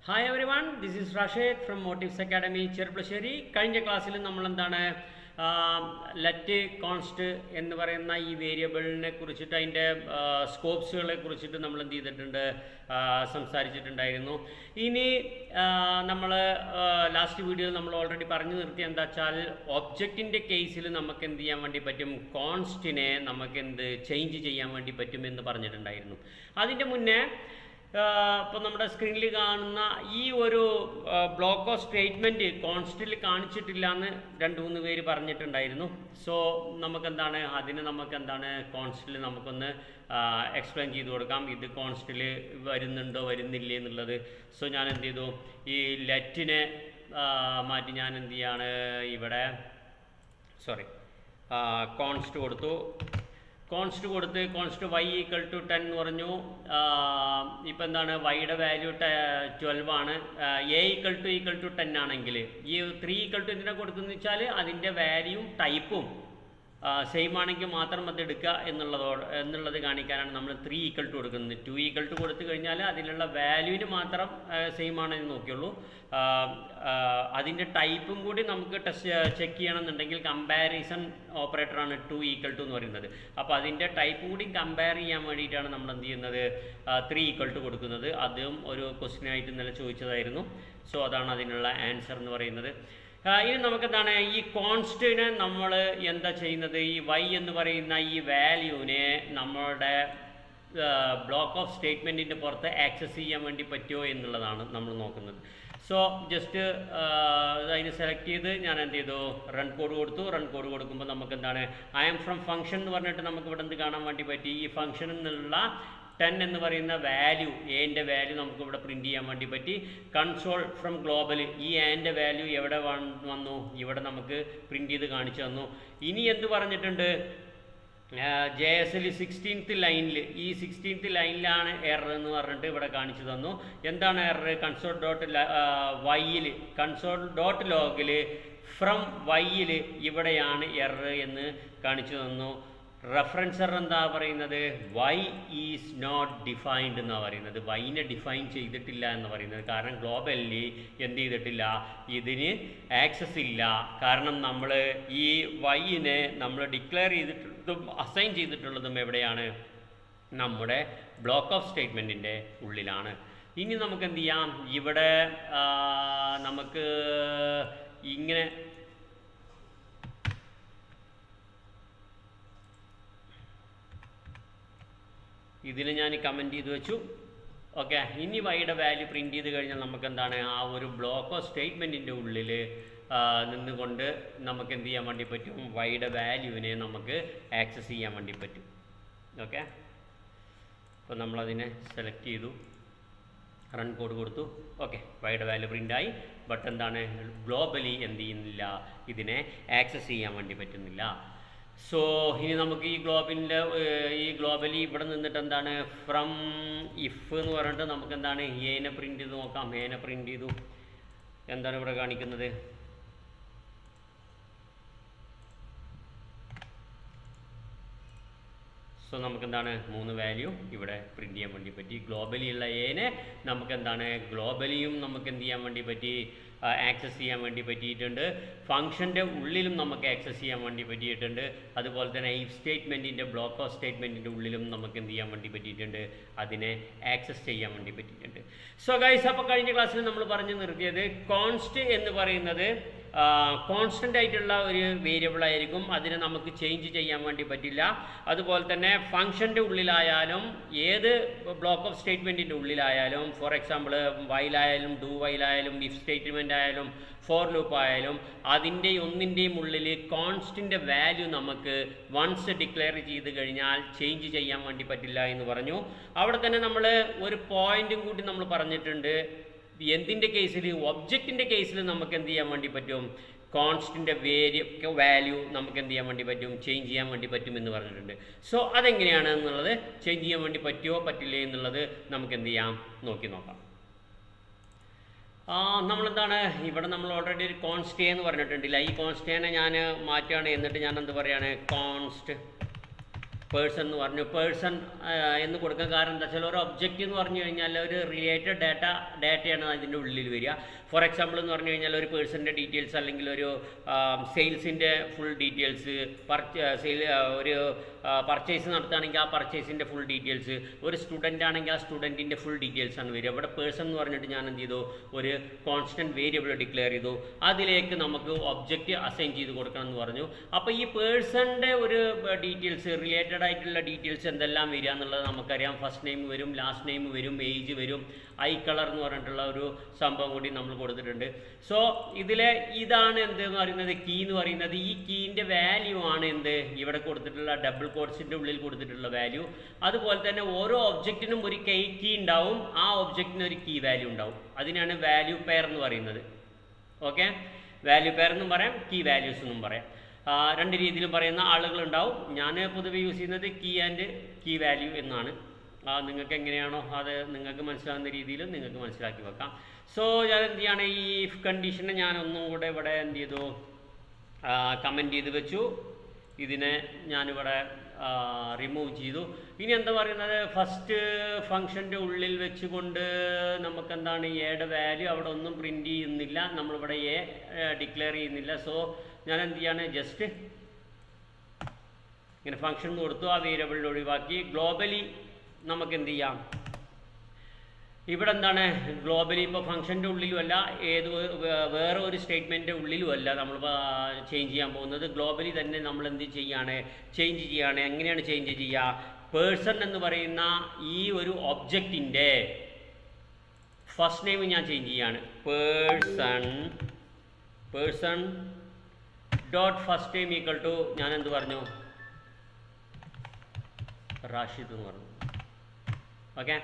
Hi everyone, this is Rashed from Motives Academy Cherupasseri. കഴിഞ്ഞ ക്ലാസ്സിൽ നമ്മളെന്താണ് ലെറ്റ് കോൺസ്റ്റ് എന്ന് പറയുന്ന ഈ വേരിയബിളിനെ കുറിച്ചിട്ട് അതിൻ്റെ സ്കോപ്സുകളെ കുറിച്ചിട്ട് നമ്മൾ എന്ത് ചെയ്തിട്ടുണ്ട്, സംസാരിച്ചിട്ടുണ്ടായിരുന്നു. ഇനി നമ്മൾ ലാസ്റ്റ് വീഡിയോയിൽ നമ്മൾ ഓൾറെഡി പറഞ്ഞു നിർത്തി എന്താ വെച്ചാൽ ഒബ്ജക്റ്റിൻ്റെ കേസിൽ നമുക്ക് എന്ത് ചെയ്യാൻ വേണ്ടി പറ്റും, കോൺസ്റ്റിനെ നമുക്ക് എന്ത് ചേഞ്ച് ചെയ്യാൻ വേണ്ടി പറ്റും എന്ന് പറഞ്ഞിട്ടുണ്ടായിരുന്നു. അതിൻ്റെ മുന്നേ ഇപ്പോൾ നമ്മുടെ സ്ക്രീനിൽ കാണുന്ന ഈ ഒരു ബ്ലോക്ക് ഓഫ് സ്റ്റേറ്റ്മെൻറ്റ് കോൺസ്റ്റിൽ കാണിച്ചിട്ടില്ല എന്ന് 2-3 പേര് പറഞ്ഞിട്ടുണ്ടായിരുന്നു. സോ നമുക്കെന്താണ് നമുക്കെന്താണ് കോൺസ്റ്റിൽ നമുക്കൊന്ന് എക്സ്പ്ലെയിൻ ചെയ്ത് കൊടുക്കാം. ഇത് കോൺസ്റ്റിൽ വരുന്നുണ്ടോ വരുന്നില്ലേ എന്നുള്ളത്. സോ ഞാൻ എന്ത് ചെയ്തു, ഈ ലെറ്റിനെ മാറ്റി ഞാൻ എന്ത് ചെയ്യാണ്, ഇവിടെ കോൺസ്റ്റ് കൊടുത്ത് കോൺസ്റ്റ് y = 10 എന്ന് പറഞ്ഞു. ഇപ്പം എന്താണ്, വൈയുടെ വാല്യൂ 12 ആണ്. a = 10 ആണെങ്കിൽ ഈ 3 = എന്തിനാണ് കൊടുക്കുന്നത് വെച്ചാൽ അതിൻ്റെ വാല്യൂവും ടൈപ്പും സെയിം ആണെങ്കിൽ മാത്രം അത് എടുക്കുക എന്നുള്ളത് കാണിക്കാനാണ് നമ്മൾ 3 = കൊടുക്കുന്നത്. 2 കൊടുത്തു കഴിഞ്ഞാൽ അതിലുള്ള വാല്യൂവിന് മാത്രം സെയിം ആണെന്ന് നോക്കിയുള്ളൂ. അതിൻ്റെ ടൈപ്പും കൂടി നമുക്ക് ചെക്ക് ചെയ്യണമെന്നുണ്ടെങ്കിൽ കമ്പാരിസൺ ഓപ്പറേറ്ററാണ് 2 = എന്ന് പറയുന്നത്. അപ്പോൾ അതിൻ്റെ ടൈപ്പും കൂടി കമ്പയർ ചെയ്യാൻ വേണ്ടിയിട്ടാണ് നമ്മൾ എന്ത് ചെയ്യുന്നത്, 3 = കൊടുക്കുന്നത്. അതും ഒരു ക്വസ്റ്റ്യനായിട്ട് ഇന്നലെ ചോദിച്ചതായിരുന്നു. സോ അതാണ് അതിനുള്ള ആൻസർ എന്ന് പറയുന്നത്. ഇനി നമുക്കെന്താണ്, ഈ കോൺസ്റ്റിനെ നമ്മൾ എന്താ ചെയ്യുന്നത്, ഈ y എന്ന് പറയുന്ന ഈ വാല്യൂവിനെ നമ്മളുടെ ബ്ലോക്ക് ഓഫ് സ്റ്റേറ്റ്മെൻറ്റിൻ്റെ പുറത്ത് ആക്സസ് ചെയ്യാൻ വേണ്ടി പറ്റുമോ എന്നുള്ളതാണ് നമ്മൾ നോക്കുന്നത്. സോ ജസ്റ്റ് അതിന് സെലക്ട് ചെയ്ത് ഞാൻ എന്ത് ചെയ്തു, റൺ കോഡ് കൊടുത്തു. റൺ കോഡ് കൊടുക്കുമ്പോൾ നമുക്ക് എന്താണ്, ഐ എം ഫ്രം ഫംഗ്ഷൻ എന്ന് പറഞ്ഞിട്ട് നമുക്ക് ഇവിടെ എന്ത് കാണാൻ വേണ്ടി പറ്റി, ഈ ഫംഗ്ഷനിൽ നിന്നുള്ള 10 എന്ന് പറയുന്ന വാല്യൂ, എൻ്റെ വാല്യൂ നമുക്ക് ഇവിടെ പ്രിൻറ്റ് ചെയ്യാൻ വേണ്ടി പറ്റി. കൺസോൾ ഫ്രം ഗ്ലോബൽ, ഈ എൻ്റെ വാല്യൂ എവിടെ വന്നു, ഇവിടെ നമുക്ക് പ്രിൻറ്റ് ചെയ്ത് കാണിച്ചു തന്നു. ഇനി എന്ത് പറഞ്ഞിട്ടുണ്ട്, JSL 16th ലൈനിൽ, ഈ 16th ലൈനിലാണ് എറർ എന്ന് പറഞ്ഞിട്ട് ഇവിടെ കാണിച്ചു തന്നു. എന്താണ് എറർ, കൺസോൾ.ലോഗിൽ ഫ്രം വൈയിൽ ഇവിടെയാണ് എറർ എന്ന് കാണിച്ചു തന്നു. റെഫറൻസർ എന്താ പറയുന്നത്, y ഈസ് നോട്ട് ഡിഫൈൻഡ് എന്നാണ് പറയുന്നത്. വൈനെ ഡിഫൈൻ ചെയ്തിട്ടില്ല എന്ന് പറയുന്നത്. കാരണം ഗ്ലോബലി എന്ത് ചെയ്തിട്ടില്ല, ഇതിന് ആക്സസ് ഇല്ല. കാരണം നമ്മൾ ഈ വൈനെ നമ്മൾ ഡിക്ലെയർ ചെയ്തിട്ടുള്ളതും അസൈൻ ചെയ്തിട്ടുള്ളതും എവിടെയാണ്, നമ്മുടെ ബ്ലോക്ക് ഓഫ് സ്റ്റേറ്റ്മെൻറ്റിൻ്റെ ഉള്ളിലാണ്. ഇനി നമുക്ക് എന്ത് ചെയ്യാം, ഇവിടെ നമുക്ക് ഇങ്ങനെ ഇതിന് ഞാൻ കമൻറ്റ് ചെയ്ത് വെച്ചു. ഓക്കെ, ഇനി വൈയുടെ വാല്യൂ പ്രിൻറ്റ് ചെയ്ത് കഴിഞ്ഞാൽ നമുക്ക് എന്താണ്, ആ ഒരു ബ്ലോക്ക് ഓഫ് സ്റ്റേറ്റ്മെൻറ്റിൻ്റെ ഉള്ളിൽ നിന്നുകൊണ്ട് നമുക്ക് എന്ത് ചെയ്യാൻ വേണ്ടി പറ്റും, വൈയുടെ വാല്യൂവിനെ നമുക്ക് ആക്സസ് ചെയ്യാൻ വേണ്ടി പറ്റും. ഓക്കെ, അപ്പോൾ നമ്മളതിനെ സെലക്ട് ചെയ്തു, റൺ കോഡ് കൊടുത്തു. ഓക്കെ, വൈയുടെ വാല്യൂ പ്രിൻ്റായി. ബട്ട് എന്താണ്, ഗ്ലോബലി എന്ത് ചെയ്യുന്നില്ല, ഇതിനെ ആക്സസ് ചെയ്യാൻ വേണ്ടി പറ്റുന്നില്ല. സോ ഇനി നമുക്ക് ഈ ഗ്ലോബലി ഇവിടെ നിന്നിട്ട് എന്താണ്, ഫ്രം ഇഫ് എന്ന് പറഞ്ഞിട്ട് നമുക്ക് എന്താണ്, എനെ പ്രിൻറ്റ് ചെയ്ത് നോക്കാം. എനെ പ്രിൻറ്റ് ചെയ്തു. എന്താണ് ഇവിടെ കാണിക്കുന്നത്, സോ നമുക്കെന്താണ് 3 വാല്യൂ ഇവിടെ പ്രിൻറ്റ് ചെയ്യാൻ വേണ്ടി പറ്റി. ഗ്ലോബലിയുള്ള എനെ നമുക്കെന്താണ്, ഗ്ലോബലിയും നമുക്ക് എന്ത് ചെയ്യാൻ വേണ്ടി പറ്റി, ആക്സസ് ചെയ്യാൻ വേണ്ടി പറ്റിയിട്ടുണ്ട്. ഫംഗ്ഷൻ്റെ ഉള്ളിലും നമുക്ക് ആക്സസ് ചെയ്യാൻ വേണ്ടി പറ്റിയിട്ടുണ്ട്. അതുപോലെ തന്നെ ഇഫ് സ്റ്റേറ്റ്മെൻറ്റിൻ്റെ ബ്ലോക്ക് ഓഫ് സ്റ്റേറ്റ്മെൻറ്റിൻ്റെ ഉള്ളിലും നമുക്ക് എന്ത് ചെയ്യാൻ വേണ്ടി പറ്റിയിട്ടുണ്ട്, അതിനെ ആക്സസ് ചെയ്യാൻ വേണ്ടി പറ്റിയിട്ടുണ്ട്. സോ ഗൈസ്, അപ്പോൾ കഴിഞ്ഞ ക്ലാസ്സിൽ നമ്മൾ പറഞ്ഞു നിർത്തിയത് കോൺസ്റ്റ് എന്ന് പറയുന്നത് കോൺസ്റ്റൻ്റ് ആയിട്ടുള്ള ഒരു വേരിയബിൾ ആയിരിക്കും. അതിനെ നമുക്ക് ചേഞ്ച് ചെയ്യാൻ വേണ്ടി പറ്റില്ല. അതുപോലെ തന്നെ ഫംഗ്ഷൻ്റെ ഉള്ളിലായാലും ഏത് ബ്ലോക്ക് ഓഫ് സ്റ്റേറ്റ്മെൻറ്റിൻ്റെ ഉള്ളിലായാലും, ഫോർ എക്സാമ്പിൾ വൈലായാലും ഡു വൈലായാലും ഇഫ് സ്റ്റേറ്റ്മെൻ്റ് ആയാലും ഫോർ ലൂപ്പ് ആയാലും ഒന്നിൻ്റെയും ഉള്ളിൽ കോൺസ്റ്റിൻ്റെ വാല്യൂ നമുക്ക് വൺസ് ഡിക്ലെയർ ചെയ്ത് കഴിഞ്ഞാൽ ചേഞ്ച് ചെയ്യാൻ വേണ്ടി പറ്റില്ല എന്ന് പറഞ്ഞു. അവിടെ തന്നെ നമ്മൾ ഒരു പോയിൻറ്റും കൂടി നമ്മൾ പറഞ്ഞിട്ടുണ്ട്. എന്തിൻ്റെ കേസിൽ, ഒബ്ജക്റ്റിൻ്റെ കേസിൽ നമുക്ക് എന്ത് ചെയ്യാൻ വേണ്ടി പറ്റും, കോൺസ്റ്റിൻ്റെ വാല്യൂ നമുക്ക് എന്ത് ചെയ്യാൻ വേണ്ടി പറ്റും, ചേഞ്ച് ചെയ്യാൻ വേണ്ടി പറ്റും എന്ന് പറഞ്ഞിട്ടുണ്ട്. സോ അതെങ്ങനെയാണ് എന്നുള്ളത്, ചേഞ്ച് ചെയ്യാൻ വേണ്ടി പറ്റുമോ പറ്റില്ലേ എന്നുള്ളത് നമുക്ക് എന്ത് ചെയ്യാം, നോക്കാം. നമ്മളെന്താണ്, ഇവിടെ നമ്മൾ ഓൾറെഡി ഒരു കോൺസ്റ്റ് എന്ന് പറഞ്ഞിട്ടുണ്ടല്ല. ഈ കോൺസ്റ്റേനെ ഞാൻ മാറ്റുകയാണ്. എന്നിട്ട് ഞാൻ എന്ത് പറയുകയാണ്, കോൺസ്റ്റ് പേഴ്സൺ എന്ന് പറഞ്ഞു. പേഴ്സൺ എന്ന് കൊടുക്കാൻ കാരണം എന്താ വെച്ചാൽ ഒരു ഒബ്ജക്റ്റ് എന്ന് പറഞ്ഞു കഴിഞ്ഞാൽ ഒരു റിലേറ്റഡ് ഡാറ്റയാണ് അതിൻ്റെ ഉള്ളിൽ വരിക. ഫോർ എക്സാമ്പിൾ എന്ന് പറഞ്ഞു കഴിഞ്ഞാൽ ഒരു പേഴ്സൻ്റെ ഡീറ്റെയിൽസ് അല്ലെങ്കിൽ ഒരു സെയിൽസിൻ്റെ ഫുൾ ഡീറ്റെയിൽസ്, ഒരു പർച്ചേസ് നടത്തുകയാണെങ്കിൽ ആ പർച്ചേസിൻ്റെ ഫുൾ ഡീറ്റെയിൽസ്, ഒരു സ്റ്റുഡൻ്റ് ആണെങ്കിൽ ആ സ്റ്റുഡൻറ്റിൻ്റെ ഫുൾ ഡീറ്റെയിൽസ് ആണ് വരിക. ഇവിടെ പേഴ്സൺ എന്ന് പറഞ്ഞിട്ട് ഞാൻ എന്ത് ചെയ്തു, ഒരു കോൺസ്റ്റൻറ്റ് വേരിയബിൾ ഡിക്ലെയർ ചെയ്തു, അതിലേക്ക് നമുക്ക് ഒബ്ജക്റ്റ് അസൈൻ ചെയ്ത് കൊടുക്കണം എന്ന് പറഞ്ഞു. അപ്പോൾ ഈ പേഴ്സണിൻ്റെ ഒരു ഡീറ്റെയിൽസ്, റിലേറ്റഡ് ആയിട്ടുള്ള ഡീറ്റെയിൽസ് എന്തെല്ലാം വരിക എന്നുള്ളത് നമുക്കറിയാം. ഫസ്റ്റ് നെയിം വരും, ലാസ്റ്റ് നെയിം വരും, ഏജ് വരും, ഐ കളർ എന്ന് പറഞ്ഞിട്ടുള്ള ഒരു സംഭവം കൂടി നമ്മൾ കൊടുത്തിട്ടുണ്ട്. സോ ഇതിലെ ഇതാണ് എന്തെന്ന് പറയുന്നത്, കീ എന്ന് പറയുന്നത്. ഈ കീൻ്റെ വാല്യൂ ആണ് എന്ത് ഇവിടെ കൊടുത്തിട്ടുള്ള ഡബിൾ കോട്ട്സിൻ്റെ ഉള്ളിൽ കൊടുത്തിട്ടുള്ള വാല്യൂ. അതുപോലെ തന്നെ ഓരോ ഒബ്ജക്റ്റിനും ഒരു കീ ഉണ്ടാവും, ആ ഒബ്ജക്റ്റിന് ഒരു കീ വാല്യൂ ഉണ്ടാവും. അതിനാണ് വാല്യൂ പെയർ എന്ന് പറയുന്നത്. ഓക്കെ, വാല്യൂ പെയർ എന്നും പറയാം, കീ വാല്യൂസ് എന്നും പറയാം. രണ്ട് രീതിയിലും പറയുന്ന ആളുകളുണ്ടാവും. ഞാൻ പൊതുവെ യൂസ് ചെയ്യുന്നത് കീ ആൻഡ് കീ വാല്യൂ എന്നാണ്. നിങ്ങൾക്ക് എങ്ങനെയാണോ അത് നിങ്ങൾക്ക് മനസ്സിലാകുന്ന രീതിയിൽ നിങ്ങൾക്ക് മനസ്സിലാക്കി വെക്കാം. സോ ഞാൻ എന്ത് ചെയ്യാണ്, ഈ ഇഫ് കണ്ടീഷനെ ഞാൻ ഒന്നും കൂടെ ഇവിടെ എന്ത് ചെയ്തു, കമൻറ്റ് ചെയ്ത് വെച്ചു. ഇതിനെ ഞാനിവിടെ റിമൂവ് ചെയ്തു. ഇനി എന്താ പറയുന്നത്, ഫസ്റ്റ് ഫംഗ്ഷൻ്റെ ഉള്ളിൽ വെച്ചുകൊണ്ട് നമുക്കെന്താണ് എയുടെ വാല്യൂ അവിടെ ഒന്നും പ്രിൻറ്റ് ചെയ്യുന്നില്ല, നമ്മളിവിടെ എ ഡിക്ലെയർ ചെയ്യുന്നില്ല. സോ ഞാൻ എന്ത് ചെയ്യാണ്, ജസ്റ്റ് ഇങ്ങനെ ഫംഗ്ഷൻ കൊടുത്തു, ആ വേരിയബിളിൽ ഒഴിവാക്കി. ഗ്ലോബലി നമുക്ക് എന്ത് ചെയ്യാം, ഇവിടെ എന്താണ് ഗ്ലോബലി ഇപ്പോൾ ഫംഗ്ഷൻ്റെ ഉള്ളിലുമല്ല, വേറെ ഒരു സ്റ്റേറ്റ്മെൻറ്റിൻ്റെ ഉള്ളിലുമല്ല നമ്മൾ ചേഞ്ച് ചെയ്യാൻ പോകുന്നത്. ഗ്ലോബലി തന്നെ നമ്മൾ എന്ത് ചെയ്യാണ്, ചേഞ്ച് ചെയ്യാണ്. എങ്ങനെയാണ് ചേഞ്ച് ചെയ്യുക, പേഴ്സൺ എന്ന് പറയുന്ന ഈ ഒരു ഒബ്ജക്റ്റിൻ്റെ ഫസ്റ്റ് നെയിം ഞാൻ ചേഞ്ച് ചെയ്യാണ്. Person dot first name equal to ഞാൻ എന്ത് പറഞ്ഞു, റാഷിദ് എന്ന് പറഞ്ഞു. ഓക്കെ,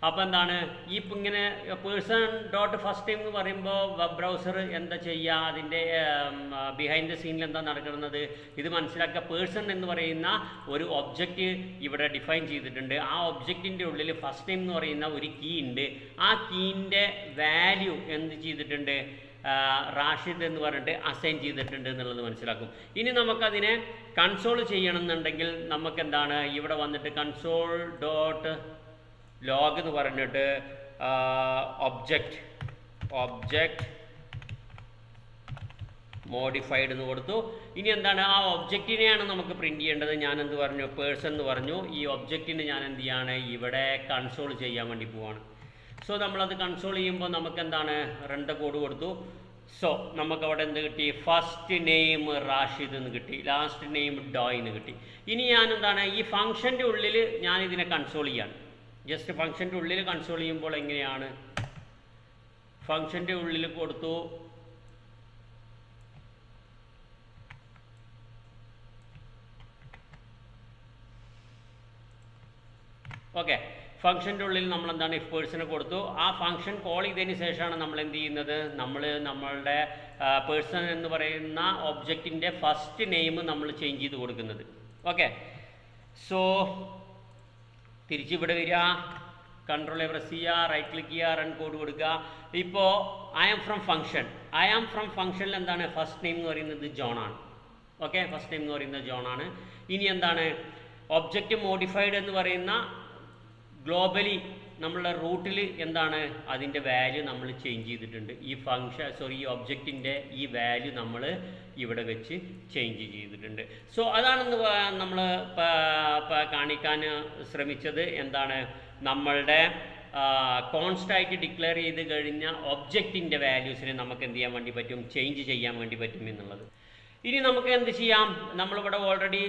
അപ്പോൾ എന്താണ് ഈ ഇങ്ങനെ പേഴ്സൺ ഡോട്ട് ഫസ്റ്റ് നെയിം എന്ന് പറയുമ്പോൾ വെബ് ബ്രൗസർ എന്താ ചെയ്യുക, അതിൻ്റെ ബിഹൈൻഡ് ദ സീനിൽ എന്താ നടക്കുന്നത് ഇത് മനസ്സിലാക്കുക. പേഴ്സൺ എന്ന് പറയുന്ന ഒരു ഒബ്ജക്റ്റ് ഇവിടെ ഡിഫൈൻ ചെയ്തിട്ടുണ്ട്. ആ ഒബ്ജക്റ്റിൻ്റെ ഉള്ളിൽ ഫസ്റ്റ് നെയിം എന്ന് പറയുന്ന ഒരു കീ ഉണ്ട്. ആ കീൻ്റെ വാല്യൂ എന്ത് ചെയ്തിട്ടുണ്ട്, റാഷിദ് എന്ന് പറഞ്ഞിട്ട് അസൈൻ ചെയ്തിട്ടുണ്ട് എന്നുള്ളത് മനസ്സിലാക്കും. ഇനി നമുക്കതിനെ കൺസോൾ ചെയ്യണമെന്നുണ്ടെങ്കിൽ നമുക്കെന്താണ്, ഇവിടെ വന്നിട്ട് കൺസോൾ ഡോട്ട് ലോഗ് എന്ന് പറഞ്ഞിട്ട് ഒബ്ജക്റ്റ് മോഡിഫൈഡ് എന്ന് കൊടുത്തു. ഇനി എന്താണ്, ആ ഒബ്ജക്റ്റിനെയാണ് നമുക്ക് പ്രിൻറ്റ് ചെയ്യേണ്ടത്. ഞാൻ എന്ത് പറഞ്ഞു, പേഴ്സൺ എന്ന് പറഞ്ഞു. ഈ ഒബ്ജക്റ്റിന് ഞാൻ എന്ത് ചെയ്യാണ്, ഇവിടെ കൺസോൾ ചെയ്യാൻ വേണ്ടി പോവാണ്. സോ നമ്മളത് കൺസോൾ ചെയ്യുമ്പോൾ നമുക്ക് എന്താണ്, റൺ ദ കോഡ് കൊടുത്തു. സോ നമുക്കവിടെ എന്ത് കിട്ടി, ഫസ്റ്റ് നെയിം റാഷിദ് എന്ന് കിട്ടി, ലാസ്റ്റ് നെയിം ഡോയ് എന്ന് കിട്ടി. ഇനി ഞാൻ എന്താണ്, ഈ ഫംഗ്ഷൻ്റെ ഉള്ളിൽ ഞാൻ ഇതിനെ കൺസോൾ ചെയ്യാണ്. ജസ്റ്റ് ഫംഗ്ഷൻ്റെ ഉള്ളിൽ കൺസോൾ ചെയ്യുമ്പോൾ എങ്ങനെയാണ്, ഫംഗ്ഷൻ്റെ ഉള്ളിൽ കൊടുത്തു, ഓക്കെ, ഫംഗ്ഷൻ്റെ ഉള്ളിൽ നമ്മൾ എന്താണ് ഇഫ് പേഴ്സണെ കൊടുത്തു. ആ ഫംഗ്ഷൻ കോൾ ചെയ്തതിന് ശേഷമാണ് നമ്മൾ എന്ത് ചെയ്യുന്നത്, നമ്മളുടെ പേഴ്സൺ എന്ന് പറയുന്ന ഒബ്ജക്റ്റിൻ്റെ ഫസ്റ്റ് നെയിം നമ്മൾ ചേഞ്ച് ചെയ്ത് കൊടുക്കുന്നത്. ഓക്കെ, സോ തിരിച്ചിവിടെ വരിക, കൺട്രോൾ പ്രസ് ചെയ്യുക, റൈറ്റ് ക്ലിക്ക് ചെയ്യുക, റൺ കോഡ് കൊടുക്കുക. ഇപ്പോൾ ഐ ആം ഫ്രം ഫംഗ്ഷനിൽ എന്താണ് ഫസ്റ്റ് നെയിം എന്ന് പറയുന്നത് ജോൺ ആണ്. ഓക്കെ, ഫസ്റ്റ് നെയിം എന്ന് പറയുന്നത് ജോൺ ആണ്. ഇനി എന്താണ്, ഒബ്ജക്റ്റ് മോഡിഫൈഡ് എന്ന് പറയുന്ന ഗ്ലോബലി നമ്മളുടെ റൂട്ടിൽ എന്താണ് അതിൻ്റെ വാല്യൂ നമ്മൾ ചേഞ്ച് ചെയ്തിട്ടുണ്ട്. ഈ ഒബ്ജക്റ്റിൻ്റെ ഈ വാല്യൂ നമ്മൾ ഇവിടെ വെച്ച് ചേഞ്ച് ചെയ്തിട്ടുണ്ട്. സോ അതാണെന്ന് നമ്മൾ കാണിക്കാൻ ശ്രമിച്ചത്. എന്താണ്, നമ്മളുടെ കോൺസ്റ്റായിട്ട് ഡിക്ലെയർ ചെയ്ത് കഴിഞ്ഞ ഒബ്ജക്റ്റിൻ്റെ വാല്യൂസിനെ നമുക്ക് എന്ത് ചെയ്യാൻ വേണ്ടി പറ്റും, ചേഞ്ച് ചെയ്യാൻ വേണ്ടി പറ്റും എന്നുള്ളത്. ഇനി നമുക്ക് എന്ത് ചെയ്യാം, നമ്മളിവിടെ ഓൾറെഡി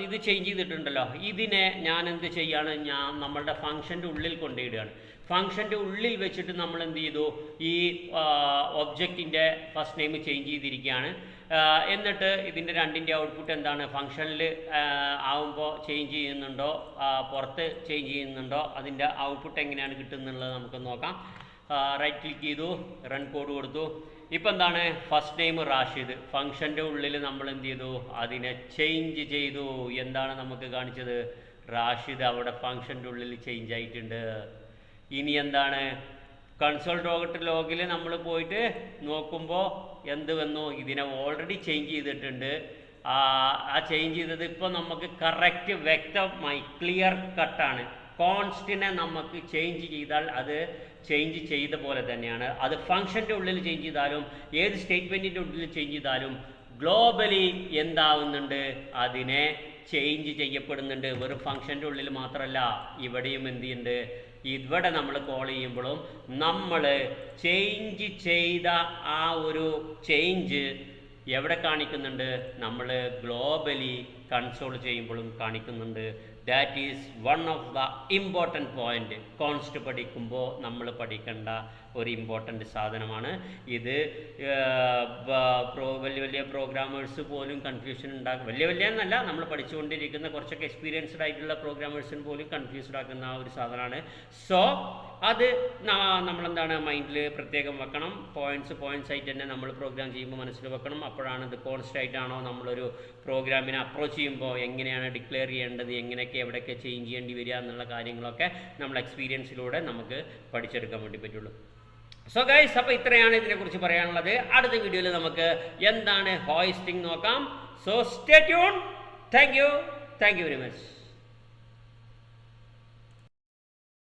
ഇത് ചേഞ്ച് ചെയ്തിട്ടുണ്ടല്ലോ. ഇതിനെ ഞാൻ എന്ത് ചെയ്യാണ്, നമ്മളുടെ ഫംഗ്ഷൻ്റെ ഉള്ളിൽ കൊണ്ടുപോയിടുകയാണ്. ഫംഗ്ഷൻ്റെ ഉള്ളിൽ വെച്ചിട്ട് നമ്മൾ എന്ത് ചെയ്തു, ഈ ഒബ്ജക്റ്റിൻ്റെ ഫസ്റ്റ് നെയിം ചേഞ്ച് ചെയ്തിരിക്കുകയാണ്. എന്നിട്ട് ഇതിൻ്റെ രണ്ടിൻ്റെ ഔട്ട്പുട്ട് എന്താണ്, ഫംഗ്ഷനിൽ ആവുമ്പോൾ ചേഞ്ച് ചെയ്യുന്നുണ്ടോ, പുറത്ത് ചേഞ്ച് ചെയ്യുന്നുണ്ടോ, അതിൻ്റെ ഔട്ട്പുട്ട് എങ്ങനെയാണ് കിട്ടുന്നുള്ളത് നമുക്ക് നോക്കാം. റൈറ്റ് ക്ലിക്ക് ചെയ്തു, റൺ കോഡ് കൊടുത്തു. ഇപ്പം എന്താണ്, ഫസ്റ്റ് നെയിം റാഷിദ്, ഫംഗ്ഷൻ്റെ ഉള്ളിൽ നമ്മൾ എന്ത് ചെയ്തു, അതിനെ ചേഞ്ച് ചെയ്തു. എന്താണ് നമുക്ക് കാണിച്ചത്, റാഷിദ് അവിടെ ഫംഗ്ഷൻ്റെ ഉള്ളിൽ ചേഞ്ച് ആയിട്ടുണ്ട്. ഇനി എന്താണ്, കൺസോൾ ഡോട്ട് ലോഗിൽ നമ്മൾ പോയിട്ട് നോക്കുമ്പോൾ എന്ത് വന്നു, ഇതിനെ ഓൾറെഡി ചേഞ്ച് ചെയ്തിട്ടുണ്ട്. ആ ചേഞ്ച് ചെയ്തത് ഇപ്പോൾ നമുക്ക് കറക്റ്റ് വ്യക്തമായി ക്ലിയർ കട്ടാണ്. കോൺസ്റ്റിനെ നമുക്ക് ചേഞ്ച് ചെയ്താൽ അത് ചേഞ്ച് ചെയ്ത പോലെ തന്നെയാണ്. അത് ഫംഗ്ഷൻ്റെ ഉള്ളിൽ ചേഞ്ച് ചെയ്താലും ഏത് സ്റ്റേറ്റ്മെൻറ്റിൻ്റെ ഉള്ളിൽ ചേഞ്ച് ചെയ്താലും ഗ്ലോബലി എന്താവുന്നുണ്ട്, അതിനെ ചേഞ്ച് ചെയ്യപ്പെടുന്നുണ്ട്. വെറും ഫംഗ്ഷൻ്റെ ഉള്ളിൽ മാത്രമല്ല, ഇവിടെയും എന്ത് ചെയ്യുന്നുണ്ട്, ഇവിടെ നമ്മൾ കോൾ ചെയ്യുമ്പോഴും നമ്മൾ ചേഞ്ച് ചെയ്ത ആ ഒരു ചേഞ്ച് എവിടെ കാണിക്കുന്നുണ്ട്, നമ്മൾ ഗ്ലോബലി കൺസോൾ ചെയ്യുമ്പോഴും കാണിക്കുന്നുണ്ട്. That is one of the important point. Const പഠിക്കുമ്പോൾ നമ്മൾ പഠിക്കേണ്ട ഒരു ഇമ്പോർട്ടൻ്റ് സാധനമാണ് ഇത്. വലിയ വലിയ പ്രോഗ്രാമേഴ്സ് പോലും കൺഫ്യൂഷൻ ഉണ്ടാക്കും. വലിയ എന്നല്ല, നമ്മൾ പഠിച്ചുകൊണ്ടിരിക്കുന്ന കുറച്ചൊക്കെ എക്സ്പീരിയൻസ്ഡ് ആയിട്ടുള്ള പ്രോഗ്രാമേഴ്സിന് പോലും കൺഫ്യൂസ്ഡ് ആക്കുന്ന ഒരു സാധനമാണ്. സോ അത് നമ്മളെന്താണ് മൈൻഡിൽ പ്രത്യേകം വെക്കണം. പോയിൻറ്റ്സ് ആയിട്ട് തന്നെ നമ്മൾ പ്രോഗ്രാം ചെയ്യുമ്പോൾ മനസ്സിൽ വെക്കണം. അപ്പോഴാണ് ഇത് കോൺസ്റ്റ് ആയിട്ടാണോ നമ്മളൊരു പ്രോഗ്രാമിനെ അപ്രോച്ച് ചെയ്യുമ്പോൾ എങ്ങനെയാണ് ഡിക്ലെയർ ചെയ്യേണ്ടത്, എങ്ങനെയൊക്കെ എവിടെയൊക്കെ ചേഞ്ച് ചെയ്യേണ്ടി വരിക എന്നുള്ള കാര്യങ്ങളൊക്കെ നമ്മൾ എക്സ്പീരിയൻസിലൂടെ നമുക്ക് പഠിച്ചെടുക്കാൻ വേണ്ടി പറ്റുള്ളൂ. സോ ഗൈസ്, അപ്പോൾ ഇത്രയാണ് ഇതിനെക്കുറിച്ച് പറയാനുള്ളത്. അടുത്ത വീഡിയോയിൽ നമുക്ക് എന്താണ് ഹോയിസ്റ്റിംഗ് നോക്കാം. So stay tune. Thank you very much.